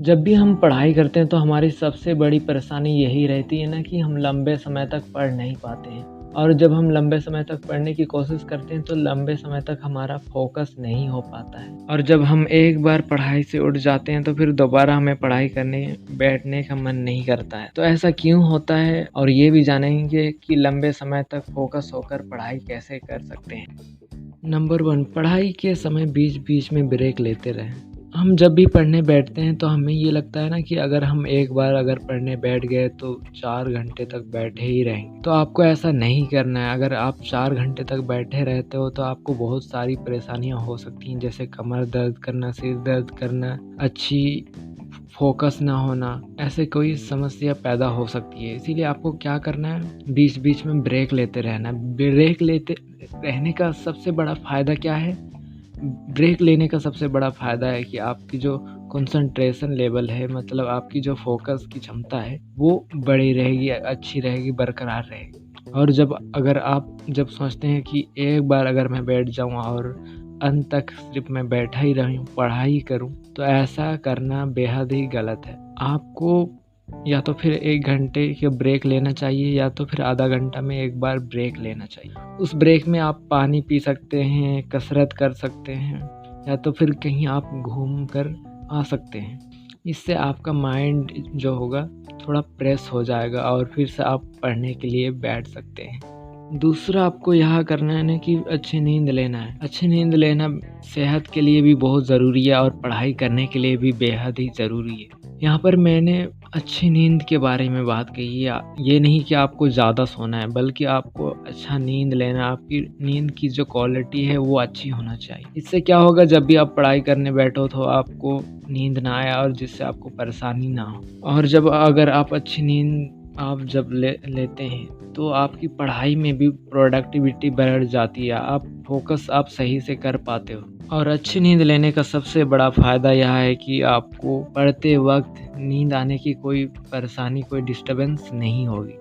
जब भी हम पढ़ाई करते हैं तो हमारी सबसे बड़ी परेशानी यही रहती है ना कि हम लंबे समय तक पढ़ नहीं पाते हैं। और जब हम लंबे समय तक पढ़ने की कोशिश करते हैं तो लंबे समय तक हमारा फ़ोकस नहीं हो पाता है। और जब हम एक बार पढ़ाई से उठ जाते हैं तो फिर दोबारा हमें पढ़ाई करने बैठने का मन नहीं करता है। तो ऐसा क्यों होता है और ये भी जानेंगे कि लंबे समय तक फ़ोकस होकर पढ़ाई कैसे कर सकते हैं। नंबर 1, पढ़ाई के समय बीच-बीच में ब्रेक लेते रहें। हम जब भी पढ़ने बैठते हैं तो हमें ये लगता है ना कि अगर हम एक बार अगर पढ़ने बैठ गए तो 4 घंटे तक बैठे ही रहेंगे। तो आपको ऐसा नहीं करना है। अगर आप 4 घंटे तक बैठे रहते हो तो आपको बहुत सारी परेशानियाँ हो सकती हैं, जैसे कमर दर्द करना, सिर दर्द करना, अच्छी फ़ोकस ना होना, ऐसे कोई समस्या पैदा हो सकती है। इसीलिए आपको क्या करना है, बीच-बीच में ब्रेक लेते रहना है। ब्रेक लेते रहने का सबसे बड़ा फ़ायदा क्या है? ब्रेक लेने का सबसे बड़ा फ़ायदा है कि आपकी जो कंसंट्रेशन लेवल है, मतलब आपकी जो फ़ोकस की क्षमता है, वो बड़ी रहेगी, अच्छी रहेगी, बरकरार रहेगी। और अगर आप जब सोचते हैं कि एक बार अगर मैं बैठ जाऊँ और अंत तक सिर्फ़ मैं बैठा ही रहूँ, पढ़ाई करूँ, तो ऐसा करना बेहद ही गलत है। आपको या तो फिर 1 घंटे का ब्रेक लेना चाहिए या तो फिर आधा घंटा में एक बार ब्रेक लेना चाहिए। उस ब्रेक में आप पानी पी सकते हैं, कसरत कर सकते हैं या तो फिर कहीं आप घूम कर आ सकते हैं। इससे आपका माइंड जो होगा थोड़ा फ्रेश हो जाएगा और फिर से आप पढ़ने के लिए बैठ सकते हैं। दूसरा आपको यह करना है ना कि अच्छी नींद लेना है। अच्छी नींद लेना सेहत के लिए भी बहुत ज़रूरी है और पढ़ाई करने के लिए भी बेहद ही ज़रूरी है। यहाँ पर मैंने अच्छी नींद के बारे में बात कही है। ये नहीं कि आपको ज़्यादा सोना है, बल्कि आपको अच्छा नींद लेना, आपकी नींद की जो क्वालिटी है वो अच्छी होना चाहिए। इससे क्या होगा, जब भी आप पढ़ाई करने बैठो तो आपको नींद ना आए और जिससे आपको परेशानी ना हो। और अगर आप अच्छी नींद आप जब लेते हैं तो आपकी पढ़ाई में भी प्रोडक्टिविटी बढ़ जाती है। आप फ़ोकस आप सही से कर पाते हो। और अच्छी नींद लेने का सबसे बड़ा फ़ायदा यह है कि आपको पढ़ते वक़्त नींद आने की कोई परेशानी, कोई डिस्टर्बेंस नहीं होगी।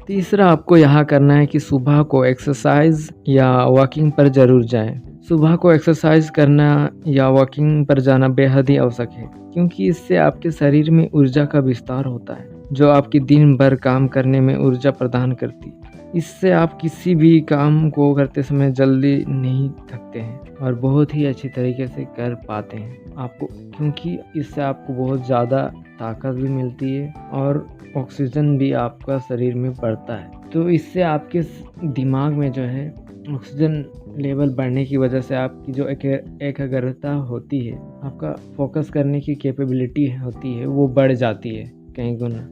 तीसरा आपको यहाँ करना है कि सुबह को एक्सरसाइज़ या वॉकिंग पर ज़रूर जाएँ। सुबह को एक्सरसाइज़ करना या वॉकिंग पर जाना बेहद ही आवश्यक है, क्योंकि इससे आपके शरीर में ऊर्जा का विस्तार होता है, जो आपकी दिन भर काम करने में ऊर्जा प्रदान करती है। इससे आप किसी भी काम को करते समय जल्दी नहीं थकते हैं और बहुत ही अच्छी तरीके से कर पाते हैं आपको, क्योंकि इससे आपको बहुत ज़्यादा ताकत भी मिलती है और ऑक्सीजन भी आपका शरीर में बढ़ता है। तो इससे आपके दिमाग में जो है ऑक्सीजन लेवल बढ़ने की वजह से आपकी जो एकाग्रता होती है, आपका फोकस करने की कैपेबिलिटी होती है, वो बढ़ जाती है कई गुना।